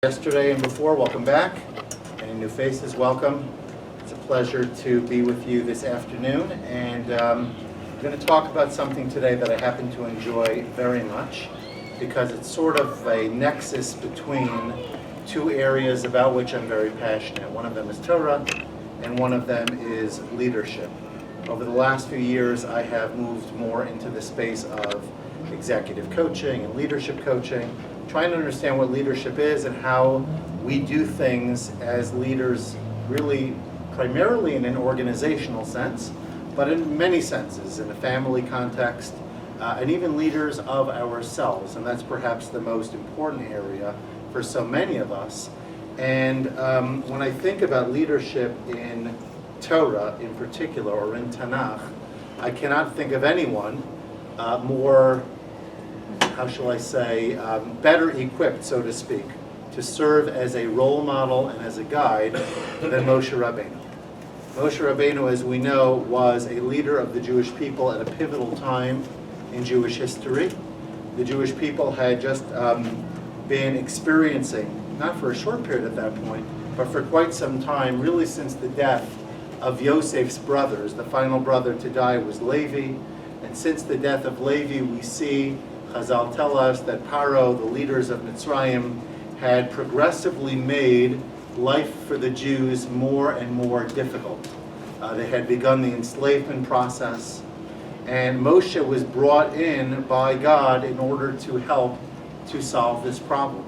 Yesterday and before, welcome back. Any new faces, welcome. It's a pleasure to be with you this afternoon, and I'm going to talk about something today that I happen to enjoy very much because it's sort of a nexus between two areas about which I'm very passionate. One of them is Torah, and one of them is leadership. Over the last few years, I have moved more into the space of executive coaching and leadership coaching, trying to understand what leadership is and how we do things as leaders, really primarily in an organizational sense, but in many senses, in a family context, and even leaders of ourselves. And that's perhaps the most important area for so many of us. And when I think about leadership in Torah in particular, or in Tanakh, I cannot think of anyone more, how shall I say, better equipped, so to speak, to serve as a role model and as a guide than Moshe Rabbeinu. Moshe Rabbeinu, as we know, was a leader of the Jewish people at a pivotal time in Jewish history. The Jewish people had just been experiencing, not for a short period at that point, but for quite some time, really since the death of Yosef's brothers. The final brother to die was Levi, and since the death of Levi, we see Chazal tell us that Paro, the leaders of Mitzrayim, had progressively made life for the Jews more and more difficult. They had begun the enslavement process, and Moshe was brought in by God in order to help to solve this problem.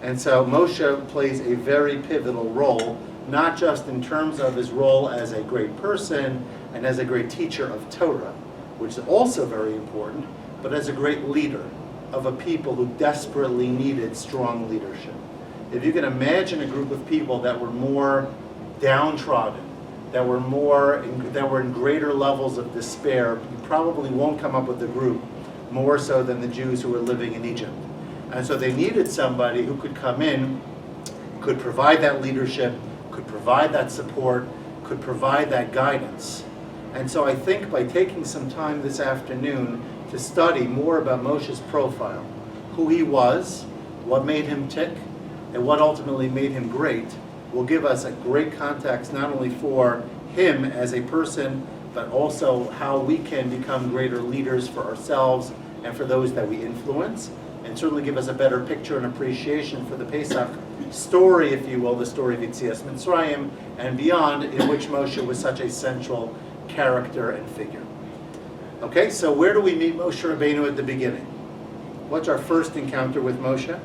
And so Moshe plays a very pivotal role, not just in terms of his role as a great person and as a great teacher of Torah, which is also very important, but as a great leader of a people who desperately needed strong leadership. If you can imagine a group of people that were more downtrodden, that were in greater levels of despair, you probably won't come up with a group more so than the Jews who were living in Egypt. And so they needed somebody who could come in, could provide that leadership, could provide that support, could provide that guidance. And so I think by taking some time this afternoon to study more about Moshe's profile, who he was, what made him tick, and what ultimately made him great, will give us a great context not only for him as a person, but also how we can become greater leaders for ourselves and for those that we influence, and certainly give us a better picture and appreciation for the Pesach story, if you will, the story of Yetzias Mitzrayim and beyond, in which Moshe was such a central character and figure. Okay, so where do we meet Moshe Rabbeinu at the beginning? What's our first encounter with Moshe?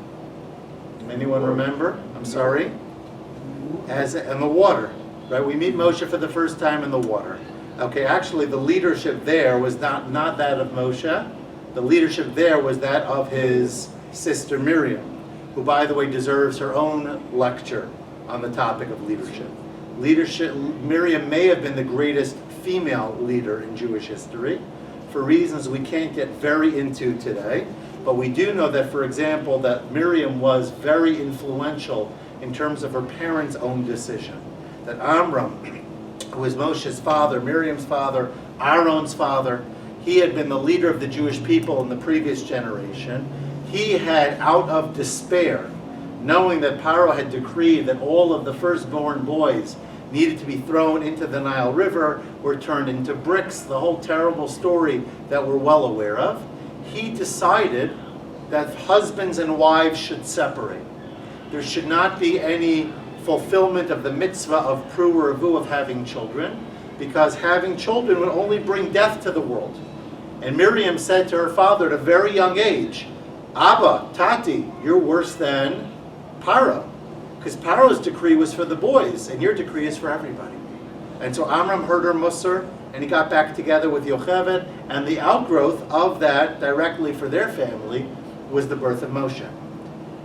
Anyone remember? I'm sorry? In the water, right? We meet Moshe for the first time in the water. Okay, actually the leadership there was not that of Moshe. The leadership there was that of his sister Miriam, who, by the way, deserves her own lecture on the topic of leadership. Miriam may have been the greatest female leader in Jewish history, for reasons we can't get very into today, but we do know that, for example, that Miriam was very influential in terms of her parents' own decision. That Amram, who was Moshe's father, Miriam's father, Aaron's father, he had been the leader of the Jewish people in the previous generation. He had, out of despair, knowing that Paro had decreed that all of the firstborn boys needed to be thrown into the Nile River, were turned into bricks, the whole terrible story that we're well aware of, he decided that husbands and wives should separate. There should not be any fulfillment of the mitzvah of pru uravu, of having children, because having children would only bring death to the world. And Miriam said to her father at a very young age, Abba, Tati, you're worse than Paro. Because Paro's decree was for the boys, and your decree is for everybody. And so Amram heard her musar, and he got back together with Yocheved, and the outgrowth of that, directly for their family, was the birth of Moshe.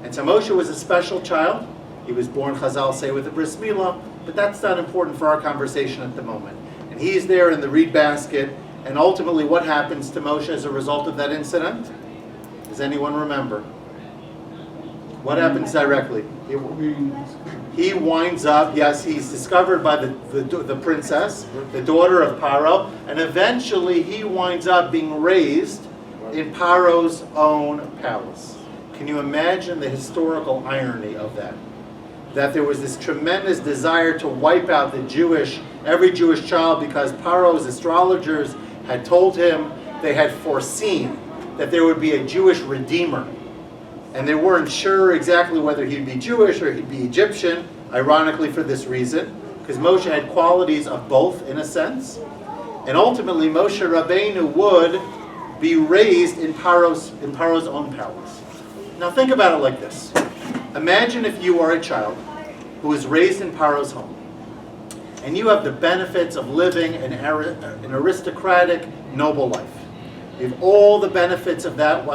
And so Moshe was a special child. He was born, Chazal say, with a bris milah, but that's not important for our conversation at the moment. And he's there in the reed basket, and ultimately what happens to Moshe as a result of that incident? Does anyone remember? What happens directly? He winds up, yes, he's discovered by the princess, the daughter of Paro, and eventually he winds up being raised in Paro's own palace. Can you imagine the historical irony of that? That there was this tremendous desire to wipe out every Jewish child, because Paro's astrologers had told him, they had foreseen that there would be a Jewish redeemer. And they weren't sure exactly whether he'd be Jewish or he'd be Egyptian, ironically for this reason, because Moshe had qualities of both in a sense. And ultimately Moshe Rabbeinu would be raised in Paro's own palace. Now think about it like this. Imagine if you are a child who is raised in Paro's home, and you have the benefits of living an aristocratic, noble life. You have all the benefits of that,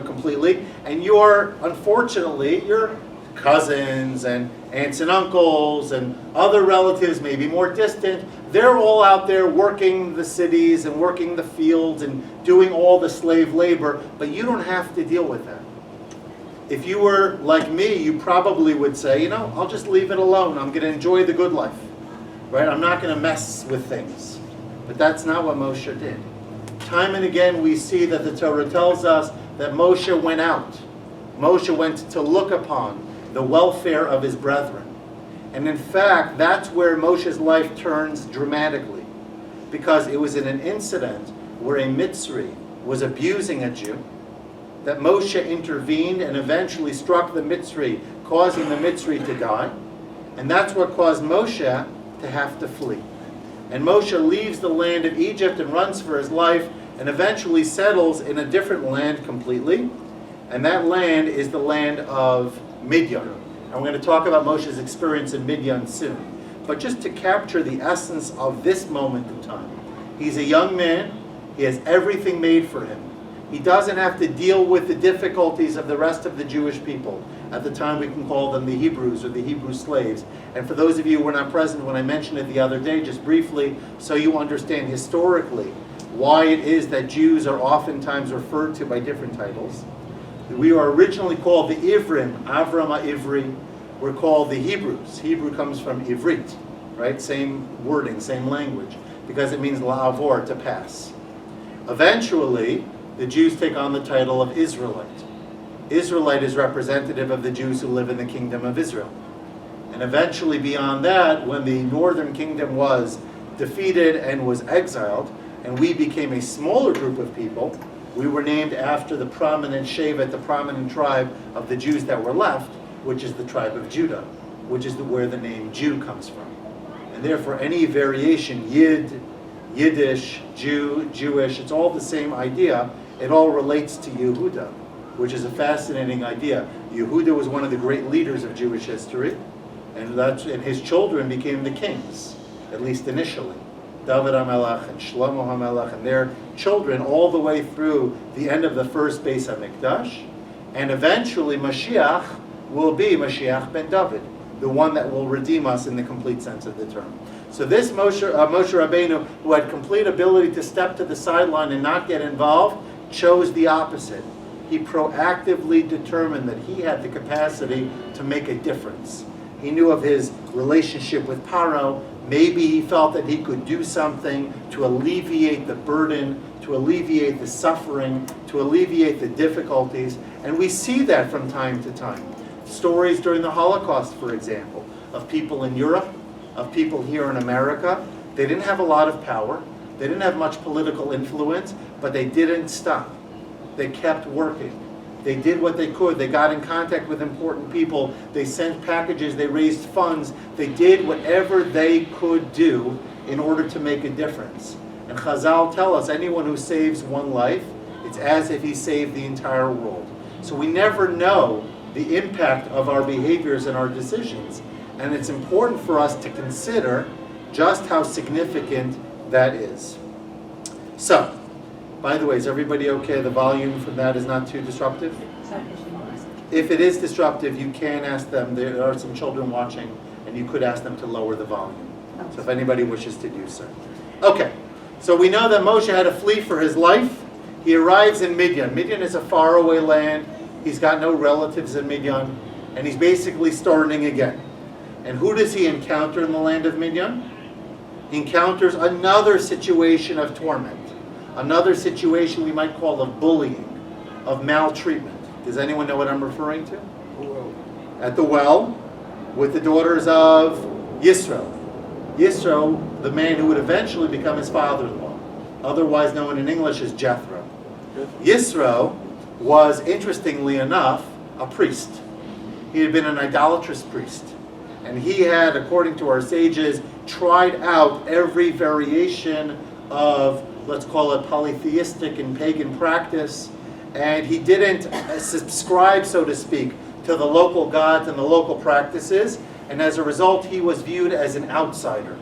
completely, and unfortunately, your cousins and aunts and uncles and other relatives, maybe more distant, they're all out there working the cities and working the fields and doing all the slave labor, but you don't have to deal with that. If you were like me, you probably would say, I'll just leave it alone. I'm going to enjoy the good life, right? I'm not going to mess with things. But that's not what Moshe did. Time and again we see that the Torah tells us that Moshe went out. Moshe went to look upon the welfare of his brethren. And in fact, that's where Moshe's life turns dramatically, because it was in an incident where a Mitzri was abusing a Jew, that Moshe intervened and eventually struck the Mitzri, causing the Mitzri to die. And that's what caused Moshe to have to flee. And Moshe leaves the land of Egypt and runs for his life and eventually settles in a different land completely. And that land is the land of Midian. And we're going to talk about Moshe's experience in Midian soon. But just to capture the essence of this moment in time. He's a young man. He has everything made for him. He doesn't have to deal with the difficulties of the rest of the Jewish people. At the time we can call them the Hebrews or the Hebrew slaves. And for those of you who were not present when I mentioned it the other day, just briefly, so you understand historically why it is that Jews are oftentimes referred to by different titles. We are originally called the Ivrim, Avram HaIvri. We're called the Hebrews. Hebrew comes from Ivrit, right? Same wording, same language, because it means la'avor, to pass. Eventually, the Jews take on the title of Israelite. Israelite is representative of the Jews who live in the kingdom of Israel. And eventually beyond that, when the northern kingdom was defeated and was exiled, and we became a smaller group of people, we were named after the prominent Shevet, the prominent tribe of the Jews that were left, which is the tribe of Judah, which is where the name Jew comes from. And therefore any variation, Yid, Yiddish, Jew, Jewish, it's all the same idea. It all relates to Yehuda, which is a fascinating idea. Yehuda was one of the great leaders of Jewish history, and his children became the kings, at least initially. David HaMelech and Shlomo HaMelech and their children all the way through the end of the first Beis HaMikdash, and eventually Mashiach will be Mashiach ben David, the one that will redeem us in the complete sense of the term. So this Moshe Rabbeinu, who had complete ability to step to the sideline and not get involved, chose the opposite. He proactively determined that he had the capacity to make a difference. He knew of his relationship with Paro. Maybe he felt that he could do something to alleviate the burden, to alleviate the suffering, to alleviate the difficulties. And we see that from time to time. Stories during the Holocaust, for example, of people in Europe, of people here in America. They didn't have a lot of power. They didn't have much political influence, but they didn't stop. They kept working. They did what they could. They got in contact with important people. They sent packages. They raised funds. They did whatever they could do in order to make a difference. And Chazal tell us, anyone who saves one life, it's as if he saved the entire world. So we never know the impact of our behaviors and our decisions. And it's important for us to consider just how significant that is. So, by the way, is everybody okay? The volume from that is not too disruptive? If it is disruptive, you can ask them. There are some children watching, and you could ask them to lower the volume. So if anybody wishes to do so. Okay, so we know that Moshe had to flee for his life. He arrives in Midian. Midian is a faraway land. He's got no relatives in Midian, and he's basically starting again. And who does he encounter in the land of Midian? He encounters another situation of torment. Another situation we might call of bullying, of maltreatment. Does anyone know what I'm referring to? At the well, with the daughters of Yisro. Yisro, the man who would eventually become his father-in-law, otherwise known in English as Jethro. Yisro was, interestingly enough, a priest. He had been an idolatrous priest. And he had, according to our sages, tried out every variation of, let's call it polytheistic and pagan practice. And he didn't subscribe, so to speak, to the local gods and the local practices. And as a result, he was viewed as an outsider.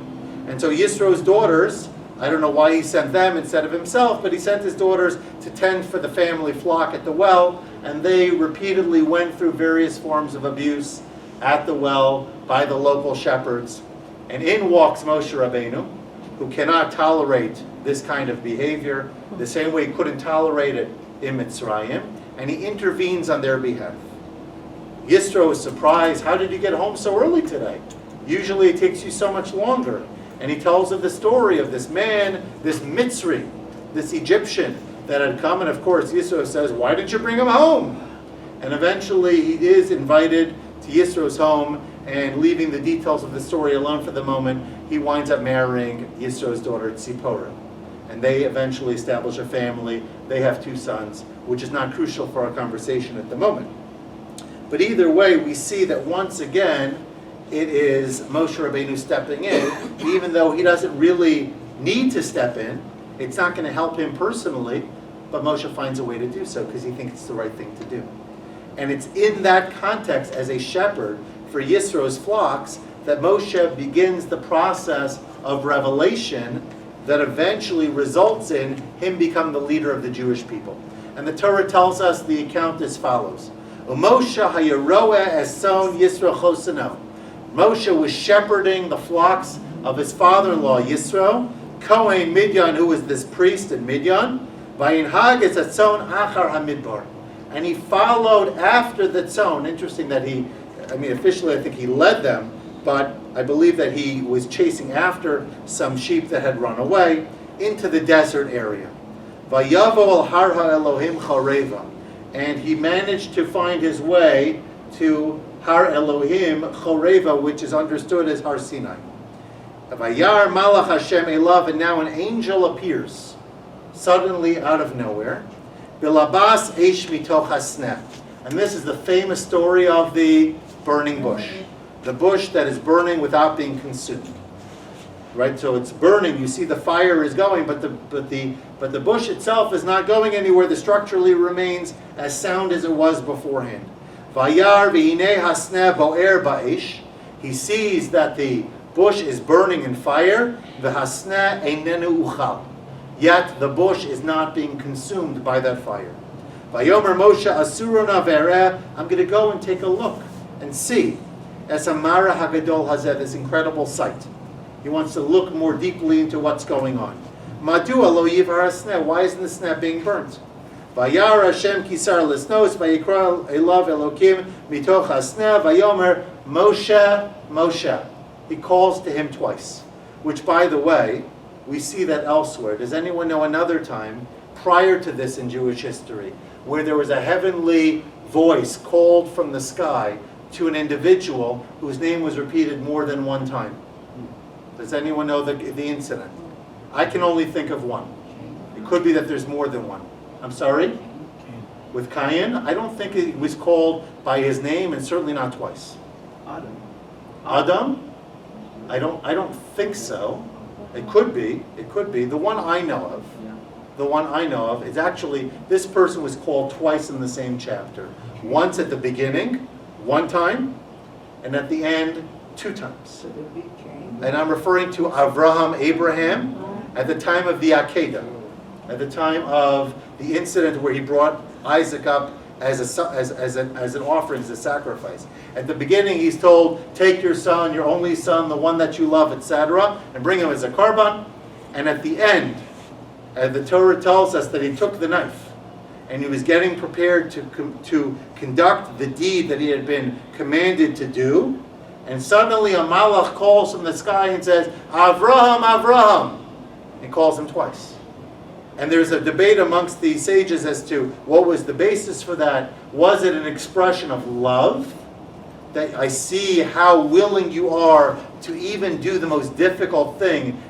And so Yisro's daughters, I don't know why he sent them instead of himself, but he sent his daughters to tend for the family flock at the well, and they repeatedly went through various forms of abuse at the well by the local shepherds. And in walks Moshe Rabbeinu, who cannot tolerate this kind of behavior, the same way he couldn't tolerate it in Mitzrayim, and he intervenes on their behalf. Yisro is surprised, how did you get home so early today? Usually it takes you so much longer. And he tells of the story of this man, this Mitzri, this Egyptian that had come, and of course Yisro says, why didn't you bring him home? And eventually he is invited to Yisro's home, and leaving the details of the story alone for the moment, he winds up marrying Yisro's daughter Tzipporah. And they eventually establish a family. They have 2 sons, which is not crucial for our conversation at the moment. But either way, we see that once again, it is Moshe Rabbeinu stepping in, even though he doesn't really need to step in. It's not going to help him personally, but Moshe finds a way to do so because he thinks it's the right thing to do. And it's in that context, as a shepherd for Yisro's flocks, that Moshe begins the process of revelation that eventually results in him becoming the leader of the Jewish people. And the Torah tells us the account as follows. Moshe hayaroeh eson Yisro choseno. Moshe was shepherding the flocks of his father-in-law Yisro, Kohen Midyan, who was this priest in Midyan, vayinhag es atzon achar hamidbar. And he followed after the tzon. Interesting that officially I think he led them, but I believe that he was chasing after some sheep that had run away into the desert area. Vayavo al har ha'elohim chareva. And he managed to find his way to Har Elohim Choreva, which is understood as Har Sinai. Vayar Malach Hashem Elav, and now an angel appears suddenly out of nowhere. Bilabas Eish Mitoch Hasneh. And this is the famous story of the burning bush. The bush that is burning without being consumed. Right, so it's burning. You see the fire is going, but the bush itself is not going anywhere. The structurally remains as sound as it was beforehand. Vayar v'hinei hasneh bo'er ba'ish. He sees that the bush is burning in fire. V'hasneh einenu uchal. Yet the bush is not being consumed by that fire. Vayomer Moshe asurona vereh. I'm going to go and take a look and see. Es amara hagadol hazeh, this incredible sight. He wants to look more deeply into what's going on. Madua lo yivar hasneh. Why isn't the sneh being burnt? Vayar Hashem kisar lisnos vayikra elav Elokim mitoch hasneh vayomer Moshe Moshe. He calls to him twice, which, by the way, we see that elsewhere. Does anyone know another time prior to this in Jewish history where there was a heavenly voice called from the sky to an individual whose name was repeated more than one time? Does anyone know the incident? I can only think of one. It could be that there's more than one. I'm sorry? With Cain, I don't think he was called by his name, and certainly not twice. Adam? I don't think so. It could be. It could be. The one I know of. The one I know of is actually, this person was called twice in the same chapter. Once at the beginning, one time, and at the end, 2 times. And I'm referring to Abraham, at the time of the Akedah, at the time of the incident where he brought Isaac up as an offering, as a sacrifice. At the beginning, he's told, take your son, your only son, the one that you love, etc., and bring him as a korban. And at the end, the Torah tells us that he took the knife, and he was getting prepared to conduct the deed that he had been commanded to do. And suddenly a malach calls from the sky and says, Avraham, Avraham. He calls him twice. And there's a debate amongst the sages as to what was the basis for that. Was it an expression of love? That I see how willing you are to even do the most difficult thing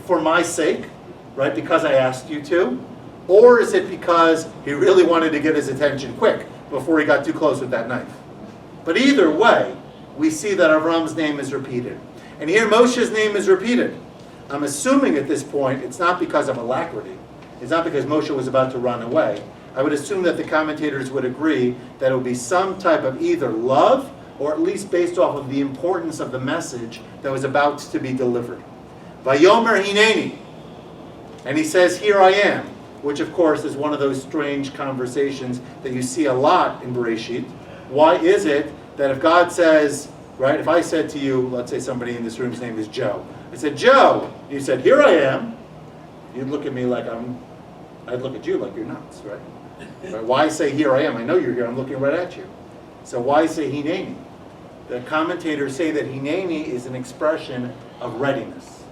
for my sake, right? Because I asked you to. Or is it because he really wanted to get his attention quick before he got too close with that knife? But either way, we see that Avram's name is repeated. And here Moshe's name is repeated. I'm assuming at this point it's not because of alacrity. It's not because Moshe was about to run away. I would assume that the commentators would agree that it would be some type of either love or at least based off of the importance of the message that was about to be delivered. Vayomer hineni. And he says, here I am, which of course is one of those strange conversations that you see a lot in Bereshit. Why is it that if God says, right, if I said to you, let's say somebody in this room's name is Joe. I said, Joe, you said, here I am. You'd look at me like I'd look at you like you're nuts, right? Right? Why say here I am? I know you're here, I'm looking right at you. So why say hineni? The commentators say that hineni is an expression of readiness.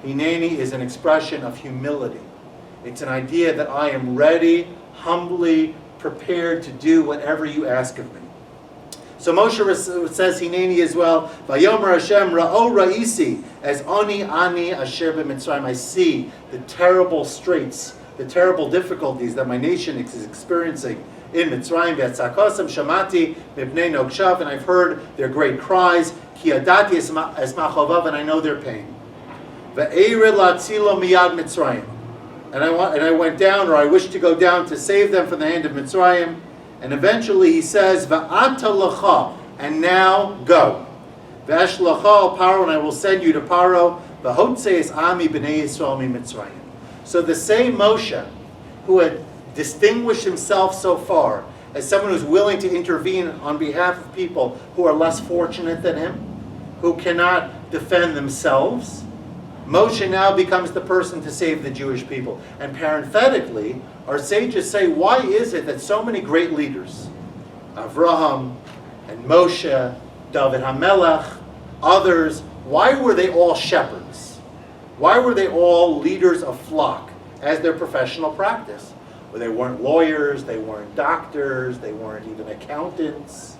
Hineni is an expression of humility. It's an idea that I am ready, humbly prepared to do whatever you ask of me. So Moshe says hineni as well. Vayomer Hashem ra'o ra'isi as ani asher b'Mitzrayim. I see the terrible straits, the terrible difficulties that my nation is experiencing in Mitzrayim. V'atzakosam shamati mipnei nokshav, and I've heard their great cries. Ki yadati esmachovav, and I know their pain. Ve'ered latzilo miyad Mitzrayim, and I went down, or I wish to go down to save them from the hand of Mitzrayim. And eventually he says, Va'ata lecha, and now go. V'esh lecha al Paro, and I will send you to Paro. V'hotzeis ami b'nei Yisrael mi Mitzrayim. So the same Moshe, who had distinguished himself so far as someone who's willing to intervene on behalf of people who are less fortunate than him, who cannot defend themselves, Moshe now becomes the person to save the Jewish people. And parenthetically, our sages say, why is it that so many great leaders, Avraham and Moshe, David HaMelech, others, why were they all shepherds? Why were they all leaders of flock as their professional practice? Well, they weren't lawyers, they weren't doctors, they weren't even accountants.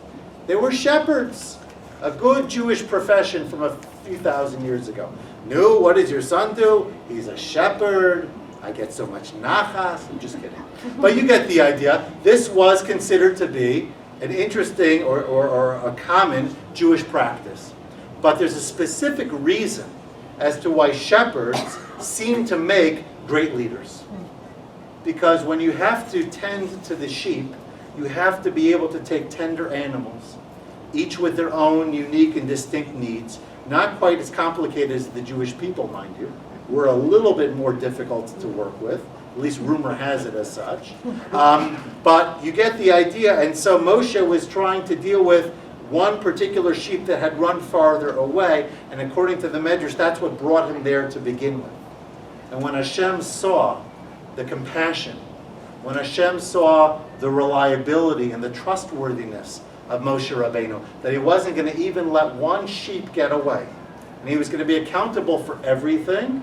They were shepherds, a good Jewish profession from a few thousand years ago. No, what does your son do? He's a shepherd. I get so much nachas. I'm just kidding. But you get the idea. This was considered to be an interesting or a common Jewish practice. But there's a specific reason as to why shepherds seem to make great leaders. Because when you have to tend to the sheep, you have to be able to take tender animals, each with their own unique and distinct needs. Not quite as complicated as the Jewish people, mind you. We're a little bit more difficult to work with. At least rumor has it as such. But you get the idea. And so Moshe was trying to deal with one particular sheep that had run farther away. And according to the Medrash, that's what brought him there to begin with. And when Hashem saw the compassion, when Hashem saw the reliability and the trustworthiness of Moshe Rabbeinu, that he wasn't going to even let one sheep get away, and he was going to be accountable for everything,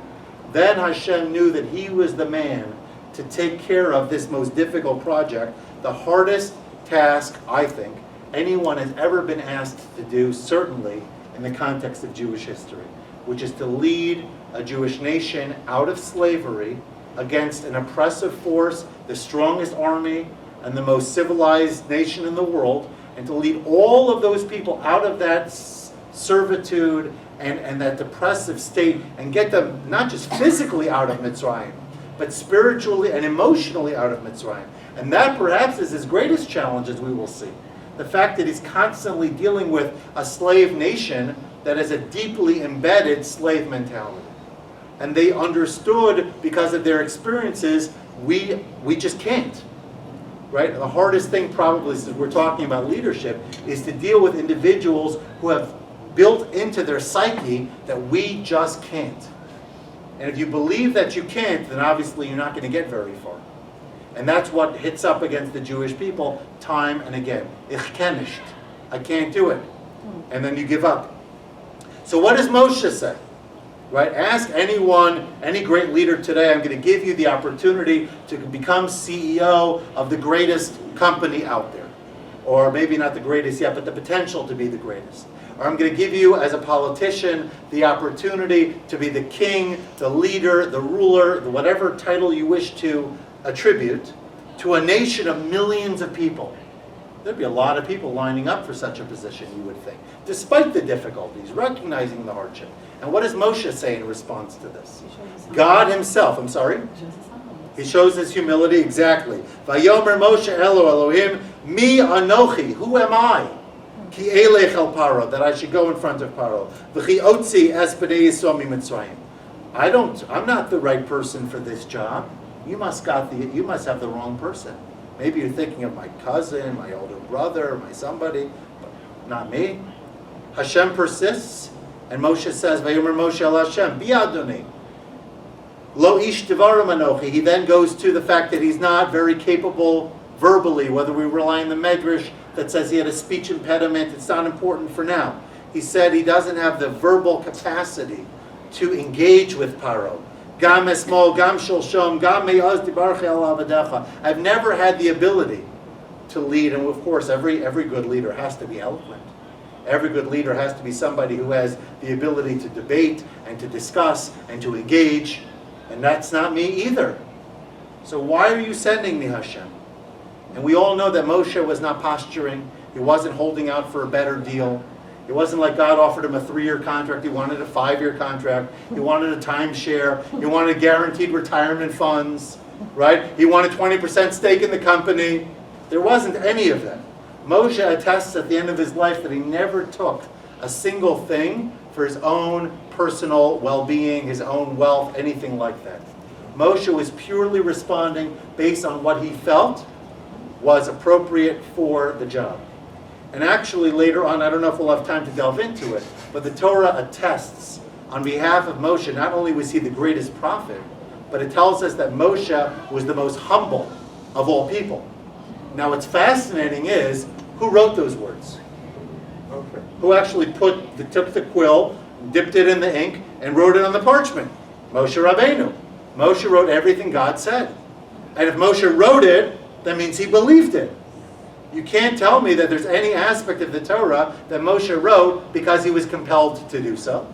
then Hashem knew that he was the man to take care of this most difficult project, the hardest task, I think, anyone has ever been asked to do, certainly in the context of Jewish history, which is to lead a Jewish nation out of slavery against an oppressive force, the strongest army, and the most civilized nation in the world, and to lead all of those people out of that servitude and that depressive state and get them not just physically out of Mitzrayim, but spiritually and emotionally out of Mitzrayim. And that perhaps is his greatest challenge, as we will see. The fact that he's constantly dealing with a slave nation that has a deeply embedded slave mentality. And they understood, because of their experiences, we just can't. Right? The hardest thing probably, since we're talking about leadership, is to deal with individuals who have built into their psyche that we just can't. And if you believe that you can't, then obviously you're not going to get very far. And that's what hits up against the Jewish people time and again. Ich kann nicht. I can't do it. And then you give up. So what does Moshe say? Right? Ask anyone, any great leader today, I'm going to give you the opportunity to become CEO of the greatest company out there. Or maybe not the greatest yet, but the potential to be the greatest. Or I'm going to give you, as a politician, the opportunity to be the king, the leader, the ruler, whatever title you wish to attribute, to a nation of millions of people. There'd be a lot of people lining up for such a position, you would think, despite the difficulties, recognizing the hardship. And what does Moshe say in response to this? God himself, I'm sorry? He shows his humility, exactly. Vayomer Moshe Elo Elohim, mi anochi, who am I? Ki elech el Paro, that I should go in front of Paro. V'chi otzi es b'nei Yisrael mi Mitzrayim. I'm not the right person for this job. You must have the wrong person. Maybe you're thinking of my cousin, my older brother, my somebody, but not me. Hashem persists, and Moshe says, Vayomer Moshe el Hashem, bi Adonai. Lo ish devarim anochi. He then goes to the fact that he's not very capable verbally, whether we rely on the Medrash that says he had a speech impediment. It's not important for now. He said he doesn't have the verbal capacity to engage with Paro. Gam esmol, gam sholshom, gam me'az dibarchi al avadecha. I've never had the ability to lead, and of course every good leader has to be eloquent. Every good leader has to be somebody who has the ability to debate and to discuss and to engage, and that's not me either. So why are you sending me, Hashem? And we all know that Moshe was not posturing. He wasn't holding out for a better deal. It wasn't like God offered him a 3-year contract. He wanted a 5-year contract. He wanted a timeshare. He wanted guaranteed retirement funds, right? He wanted 20% stake in the company. There wasn't any of that. Moshe attests at the end of his life that he never took a single thing for his own personal well-being, his own wealth, anything like that. Moshe was purely responding based on what he felt was appropriate for the job. And actually later on, I don't know if we'll have time to delve into it, but the Torah attests on behalf of Moshe, not only was he the greatest prophet, but it tells us that Moshe was the most humble of all people. Now what's fascinating is, who wrote those words? Okay. Who actually took the quill, dipped it in the ink, and wrote it on the parchment? Moshe Rabbeinu. Moshe wrote everything God said. And if Moshe wrote it, that means he believed it. You can't tell me that there's any aspect of the Torah that Moshe wrote because he was compelled to do so.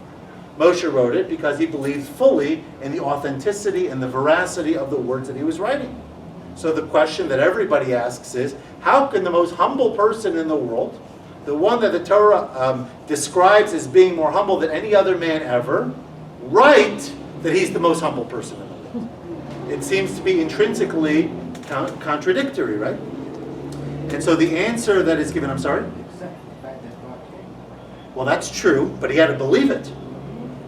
Moshe wrote it because he believed fully in the authenticity and the veracity of the words that he was writing. So the question that everybody asks is, how can the most humble person in the world, the one that the Torah describes as being more humble than any other man ever, write that he's the most humble person in the world? It seems to be intrinsically contradictory, right? And so the answer that is given, I'm sorry? Well, that's true, but he had to believe it.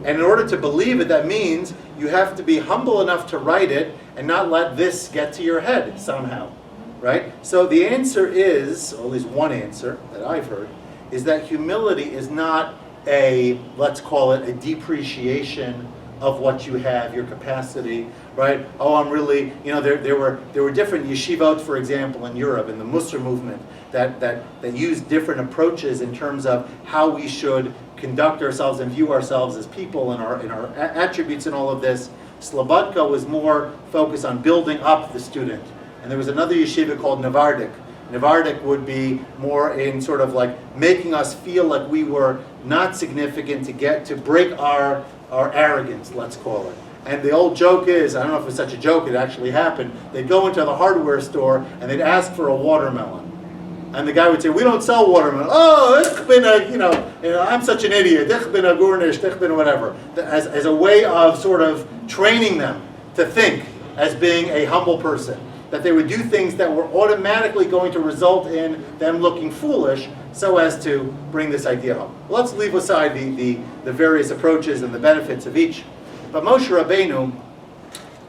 And in order to believe it, that means you have to be humble enough to write it and not let this get to your head somehow, right? So the answer is, or at least one answer that I've heard, is that humility is not a, let's call it a depreciation of what you have, your capacity, right? Oh, I'm really, there were different yeshivot, for example, in Europe, in the Musar movement, that used different approaches in terms of how we should conduct ourselves and view ourselves as people and our attributes and all of this. Slobodka was more focused on building up the student. And there was another yeshiva called Navardik. Navardik would be more in sort of like making us feel like we were not significant to break our arrogance, let's call it. And the old joke is, I don't know if it's such a joke, it actually happened, they'd go into the hardware store and they'd ask for a watermelon. And the guy would say, we don't sell watermelon. Oh, ich bin I'm such an idiot. Ich bin a gurnish, ich bin whatever. As a way of sort of training them to think as being a humble person. That they would do things that were automatically going to result in them looking foolish so as to bring this idea home. Well, let's leave aside the various approaches and the benefits of each. But Moshe Rabbeinu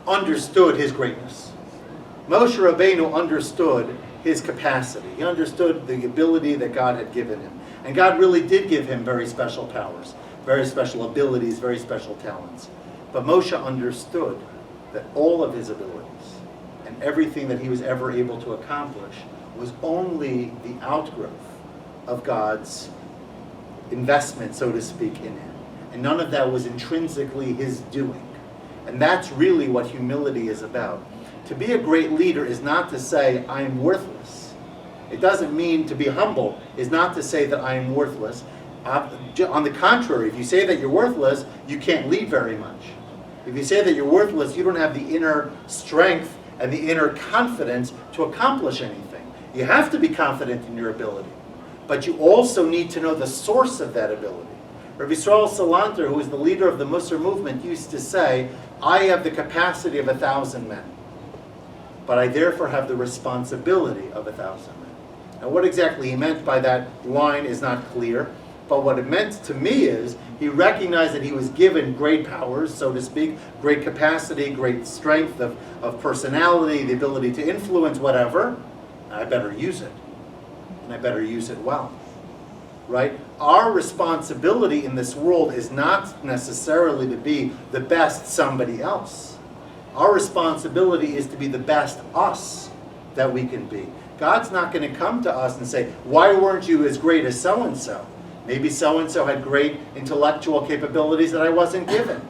understood his greatness. Moshe Rabbeinu understood his capacity. He understood the ability that God had given him. And God really did give him very special powers, very special abilities, very special talents. But Moshe understood that all of his abilities and everything that he was ever able to accomplish was only the outgrowth of God's investment, so to speak, in him. and none of that was intrinsically his doing. And that's really what humility is about. To be a great leader is not to say, I am worthless. It doesn't mean to be humble is not to say that I am worthless. On the contrary, if you say that you're worthless, you can't lead very much. If you say that you're worthless, you don't have the inner strength and the inner confidence to accomplish anything. You have to be confident in your ability, but you also need to know the source of that ability. Rabbi Yisrael Salanter, who is the leader of the Musar movement, used to say, I have the capacity of 1,000 men, but I therefore have the responsibility of 1,000 men. Now what exactly he meant by that line is not clear, but what it meant to me is he recognized that he was given great powers, so to speak, great capacity, great strength of personality, the ability to influence whatever. I better use it, and I better use it well. Right? Our responsibility in this world is not necessarily to be the best somebody else. Our responsibility is to be the best us that we can be. God's not going to come to us and say, why weren't you as great as so-and-so? Maybe so-and-so had great intellectual capabilities that I wasn't given.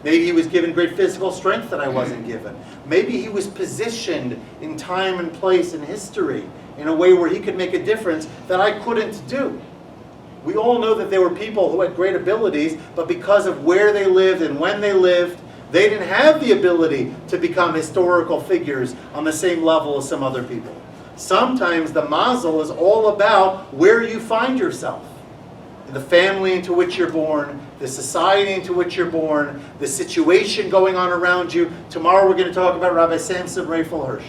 Maybe he was given great physical strength that I wasn't given. Maybe he was positioned in time and place in history in a way where he could make a difference that I couldn't do. We all know that there were people who had great abilities, but because of where they lived and when they lived, they didn't have the ability to become historical figures on the same level as some other people. Sometimes the mazel is all about where you find yourself. The family into which you're born, the society into which you're born, the situation going on around you. Tomorrow we're going to talk about Rabbi Samson Raphael Hirsch,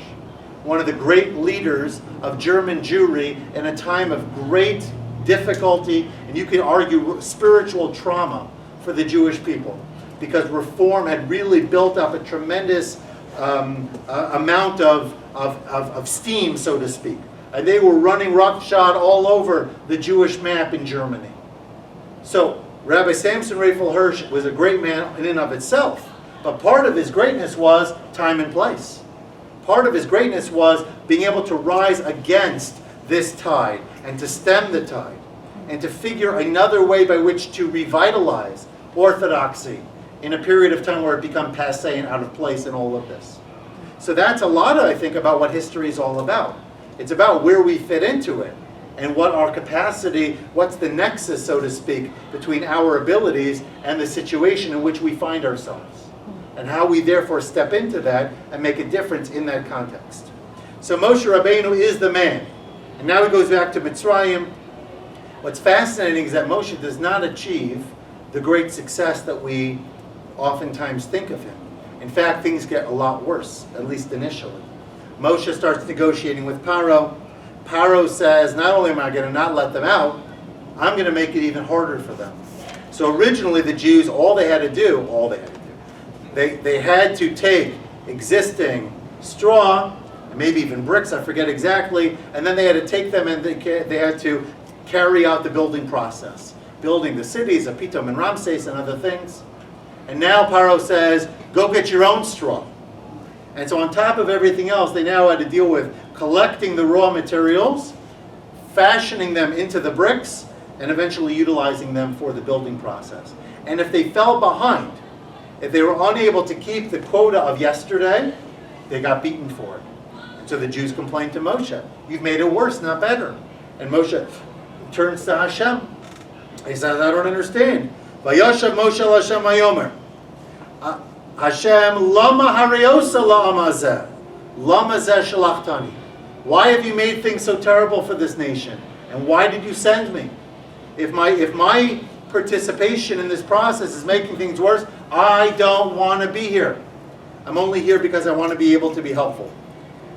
one of the great leaders of German Jewry in a time of great difficulty, and you could argue spiritual trauma for the Jewish people, because reform had really built up a tremendous amount of steam, so to speak. And they were running roughshod all over the Jewish map in Germany. So Rabbi Samson Raphael Hirsch was a great man in and of itself, but part of his greatness was time and place. Part of his greatness was being able to rise against this tide and to stem the tide and to figure another way by which to revitalize orthodoxy in a period of time where it became passé and out of place in all of this. So that's a lot, I think, about what history is all about. It's about where we fit into it and what our capacity, what's the nexus, so to speak, between our abilities and the situation in which we find ourselves, and how we therefore step into that and make a difference in that context. So Moshe Rabbeinu is the man. And now he goes back to Mitzrayim. What's fascinating is that Moshe does not achieve the great success that we oftentimes think of him. In fact, things get a lot worse, at least initially. Moshe starts negotiating with Paro. Paro says, not only am I going to not let them out, I'm going to make it even harder for them. So originally the Jews, all they had to do, they had to take existing straw, maybe even bricks, I forget exactly, and then they had to take them and they had to carry out the building process. Building the cities of Pitom and Ramses and other things. And now Paro says, go get your own straw. And so on top of everything else, they now had to deal with collecting the raw materials, fashioning them into the bricks, and eventually utilizing them for the building process. And if they fell behind, if they were unable to keep the quota of yesterday, they got beaten for it. And so the Jews complained to Moshe, you've made it worse, not better. And Moshe turns to Hashem. He says, I don't understand. Vayashav Moshe el Hashem vayomer. Hashem, lama hariosa la'amazeh. Lama zeh shalachtani. Why have you made things so terrible for this nation? And why did you send me? If my participation in this process is making things worse, I don't want to be here. I'm only here because I want to be able to be helpful.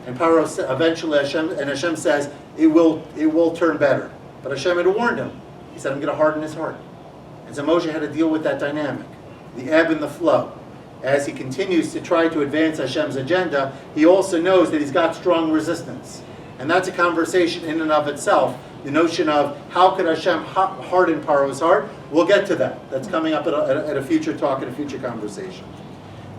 And Paro eventually Hashem says, it will turn better. But Hashem had warned him. He said, I'm going to harden his heart. And so Moshe had to deal with that dynamic, the ebb and the flow. As he continues to try to advance Hashem's agenda, he also knows that he's got strong resistance. And that's a conversation in and of itself. The notion of how could Hashem harden Paro's heart, we'll get to that. That's coming up at a future talk, at a future conversation.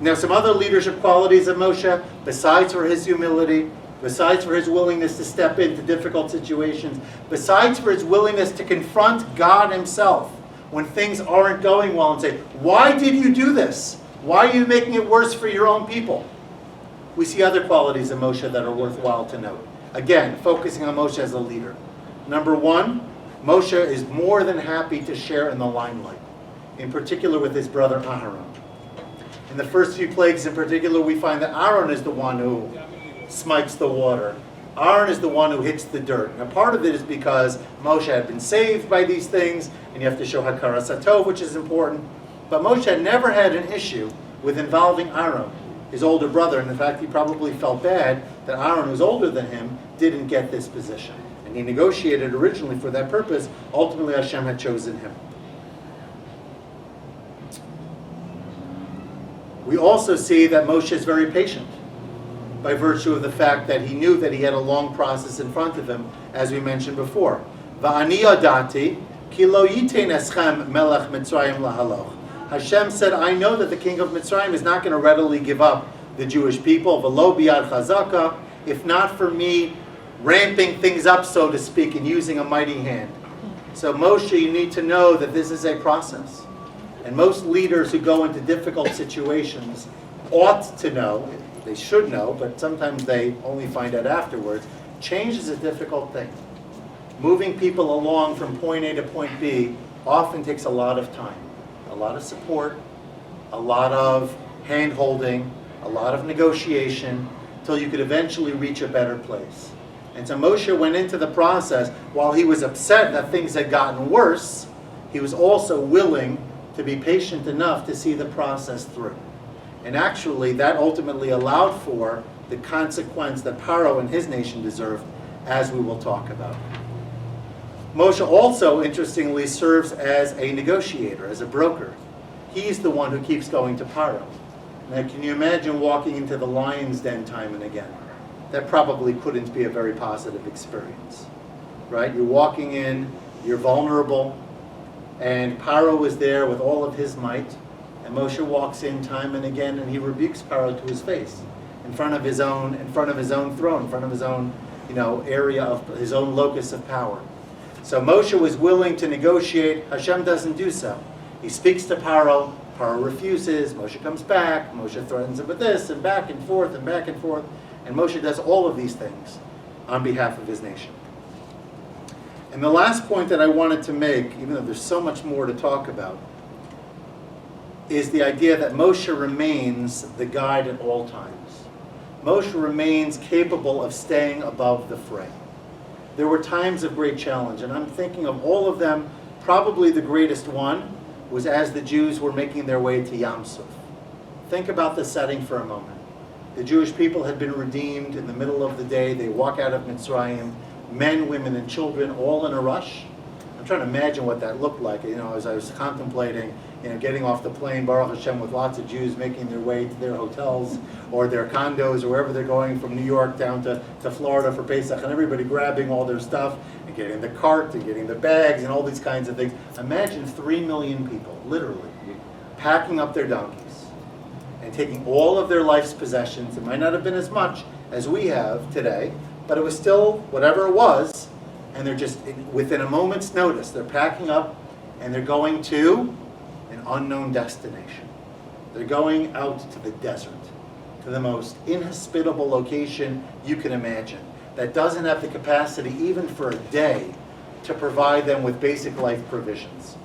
Now, some other leadership qualities of Moshe, besides for his humility, besides for his willingness to step into difficult situations, besides for his willingness to confront God himself when things aren't going well and say, why did you do this? Why are you making it worse for your own people? We see other qualities of Moshe that are worthwhile to note. Again, focusing on Moshe as a leader. Number one, Moshe is more than happy to share in the limelight, in particular with his brother Aharon. In the first few plagues in particular, we find that Aaron is the one who smites the water. Aaron is the one who hits the dirt. Now part of it is because Moshe had been saved by these things, and you have to show Hakaras Hatov, which is important. But Moshe had never had an issue with involving Aaron, his older brother, and in fact he probably felt bad that Aaron, who's older than him, didn't get this position. And he negotiated originally for that purpose. Ultimately Hashem had chosen him. We also see that Moshe is very patient by virtue of the fact that he knew that he had a long process in front of him, as we mentioned before. Va'ani yadati ki lo yitein eschem melech Mitzrayim lahaloch. Hashem said, I know that the king of Mitzrayim is not going to readily give up the Jewish people, v'lo biyad chazaka, if not for me ramping things up, so to speak, and using a mighty hand. So Moshe, you need to know that this is a process. And most leaders who go into difficult situations ought to know, they should know, but sometimes they only find out afterwards, change is a difficult thing. Moving people along from point A to point B often takes a lot of time, a lot of support, a lot of hand-holding, a lot of negotiation, till you could eventually reach a better place. And so Moshe went into the process, while he was upset that things had gotten worse, he was also willing to be patient enough to see the process through. And actually, that ultimately allowed for the consequence that Paro and his nation deserved, as we will talk about. Moshe also, interestingly, serves as a negotiator, as a broker. He's the one who keeps going to Paro. Now, can you imagine walking into the lion's den time and again? That probably couldn't be a very positive experience, right? You're walking in, you're vulnerable, and Paro is there with all of his might, and Moshe walks in time and again, and he rebukes Paro to his face, in front of his own throne, in front of his own, area of his own locus of power. So Moshe was willing to negotiate. Hashem doesn't do so. He speaks to Paro. Paro refuses. Moshe comes back. Moshe threatens him with this, and back and forth, and back and forth. And Moshe does all of these things on behalf of his nation. And the last point that I wanted to make, even though there's so much more to talk about, is the idea that Moshe remains the guide at all times. Moshe remains capable of staying above the fray. There were times of great challenge, and I'm thinking of all of them. Probably the greatest one was as the Jews were making their way to Yam Suf. Think about the setting for a moment. The Jewish people had been redeemed in the middle of the day. They walk out of Mitzrayim, men, women, and children, all in a rush. I'm trying to imagine what that looked like. As I was contemplating, getting off the plane, Baruch Hashem, with lots of Jews making their way to their hotels or their condos or wherever they're going from New York down to Florida for Pesach, and everybody grabbing all their stuff and getting the cart and getting the bags and all these kinds of things. Imagine 3 million people, literally, packing up their donkeys and taking all of their life's possessions. It might not have been as much as we have today, but it was still whatever it was, and they're just, within a moment's notice, they're packing up and they're going to an unknown destination. They're going out to the desert, to the most inhospitable location you can imagine, that doesn't have the capacity even for a day to provide them with basic life provisions.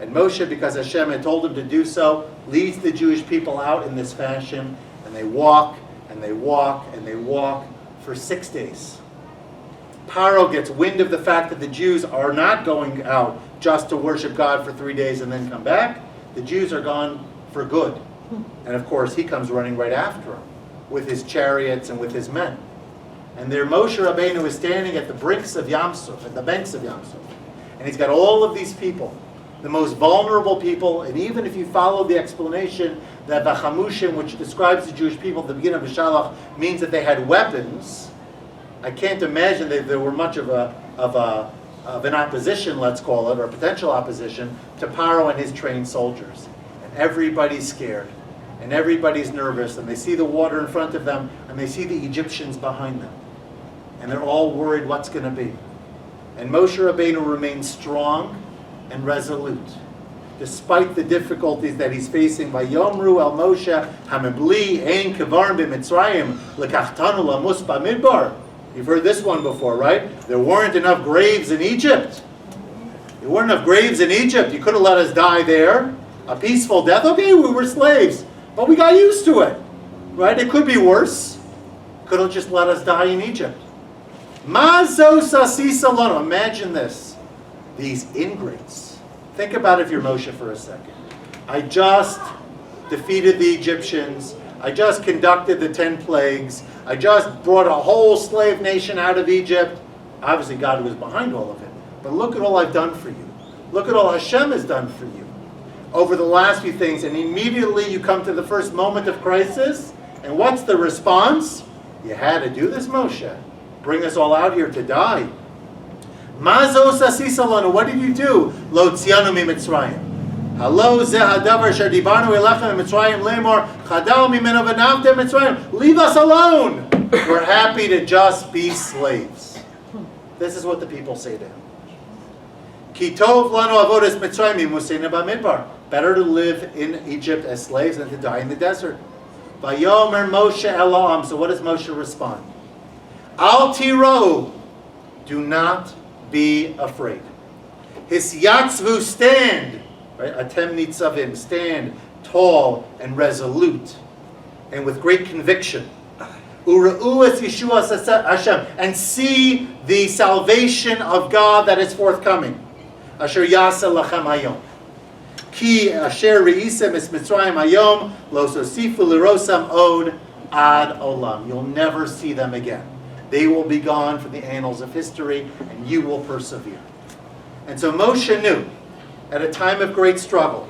And Moshe, because Hashem had told him to do so, leads the Jewish people out in this fashion, and they walk, and they walk, and they walk for 6 days. Paro gets wind of the fact that the Jews are not going out just to worship God for 3 days and then come back. The Jews are gone for good. And of course, he comes running right after them with his chariots and with his men. And there Moshe Rabbeinu is standing at the banks of Yam Suf, and he's got all of these people, the most vulnerable people. And even if you follow the explanation that Vachamushim, which describes the Jewish people at the beginning of Shalach, means that they had weapons, I can't imagine that there were much of an opposition, let's call it, or a potential opposition to Paro and his trained soldiers. And everybody's scared, and everybody's nervous, and they see the water in front of them, and they see the Egyptians behind them. And they're all worried what's going to be. And Moshe Rabbeinu remains strong and resolute. despite the difficulties that he's facing. Vayomru el Moshe hamibli ein kavarn b'Mitzrayim lekachtanu lamus b'midbar. You've heard this one before, right? There weren't enough graves in Egypt. There weren't enough graves in Egypt. You could have let us die there. A peaceful death. Okay, we were slaves, but we got used to it, right? It could be worse. Could have just let us die in Egypt. Mazo sasisa lano. Imagine this. These ingrates. Think about it if you're Moshe for a second. I just defeated the Egyptians. I just conducted the 10 plagues. I just brought a whole slave nation out of Egypt. Obviously, God was behind all of it. But look at all I've done for you. Look at all Hashem has done for you over the last few things. And immediately you come to the first moment of crisis. And what's the response? You had to do this, Moshe. Bring us all out here to die. Mazo sasisa lanu. What did you do? Lo tzianu mi Mitzrayim. Hello, zeh hadavar shadibanu elechem Mitzrayim lemor chadal mimeno v'navtem Mitzrayim. Leave us alone. We're happy to just be slaves. This is what the people say to him. Ki tov lanu avodas Mitzrayim imusena b'midbar. Better to live in Egypt as slaves than to die in the desert. Vayomer Moshe Elohim. So what does Moshe respond? Al tiro. Do not be afraid. Hisyatzvu, stand. Right? Atem nitzavim, stand tall and resolute and with great conviction. Ura'u es Yeshua Hashem, and see the salvation of God that is forthcoming. Asher yasa lachem hayom. Ki asher reisem es Mitzrayim hayom lo sosifu lirosam od ad olam. You'll never see them again. They will be gone from the annals of history, and you will persevere. And so Moshe knew, at a time of great struggle,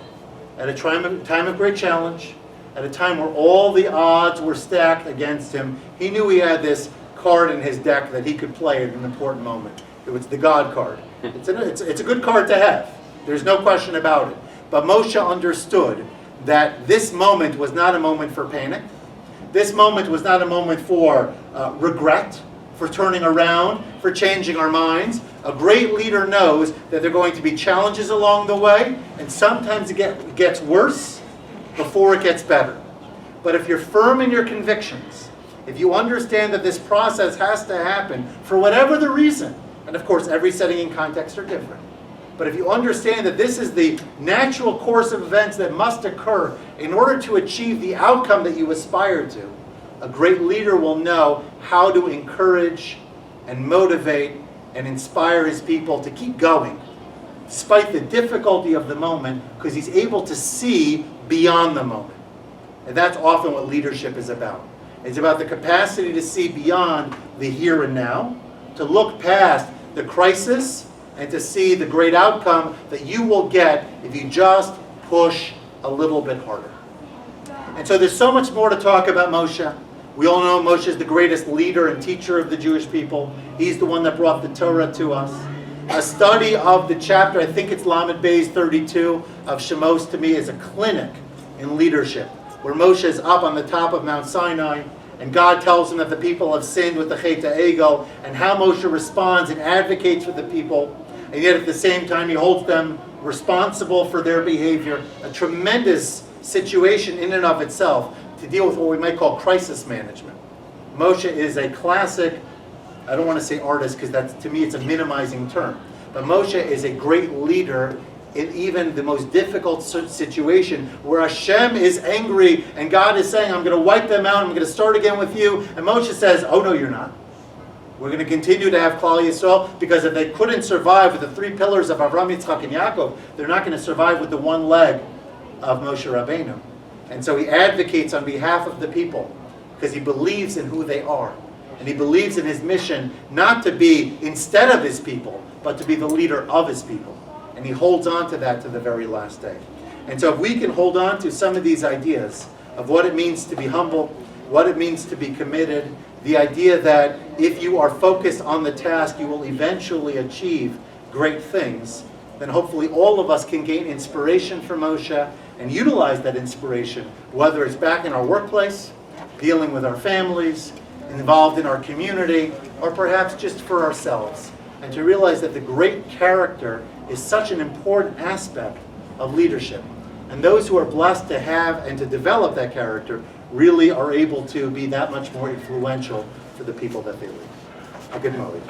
at a time of great challenge, at a time where all the odds were stacked against him, he knew he had this card in his deck that he could play at an important moment. It was the God card. It's a good card to have. There's no question about it. But Moshe understood that this moment was not a moment for panic. This moment was not a moment for regret, for turning around, for changing our minds. A great leader knows that there are going to be challenges along the way, and sometimes it gets worse before it gets better. But if you're firm in your convictions, if you understand that this process has to happen for whatever the reason, and of course every setting and context are different, but if you understand that this is the natural course of events that must occur in order to achieve the outcome that you aspire to, a great leader will know how to encourage and motivate and inspire his people to keep going, despite the difficulty of the moment, because he's able to see beyond the moment. And that's often what leadership is about. It's about the capacity to see beyond the here and now, to look past the crisis, and to see the great outcome that you will get if you just push a little bit harder. And so there's so much more to talk about Moshe. We all know Moshe is the greatest leader and teacher of the Jewish people. He's the one that brought the Torah to us. A study of the chapter, I think it's Lamed Beis 32 of Shemos, to me is a clinic in leadership, where Moshe is up on the top of Mount Sinai, and God tells him that the people have sinned with the Chet Ego, and how Moshe responds and advocates for the people, and yet at the same time he holds them responsible for their behavior. A tremendous situation in and of itself to deal with what we might call crisis management. Moshe is a classic, I don't want to say artist because that's, to me, it's a minimizing term. But Moshe is a great leader in even the most difficult situation where Hashem is angry and God is saying, I'm going to wipe them out, I'm going to start again with you. And Moshe says, oh no, you're not. We're going to continue to have Klal Yisrael, because if they couldn't survive with the 3 pillars of Avraham, Yitzchak, and Yaakov, they're not going to survive with the one leg of Moshe Rabbeinu. And so he advocates on behalf of the people because he believes in who they are. And he believes in his mission not to be instead of his people, but to be the leader of his people. And he holds on to that to the very last day. And so if we can hold on to some of these ideas of what it means to be humble, what it means to be committed, the idea that if you are focused on the task, you will eventually achieve great things, then hopefully all of us can gain inspiration from Moshe and utilize that inspiration, whether it's back in our workplace, dealing with our families, involved in our community, or perhaps just for ourselves. And to realize that the great character is such an important aspect of leadership. And those who are blessed to have and to develop that character really are able to be that much more influential to the people that they lead. A good movie.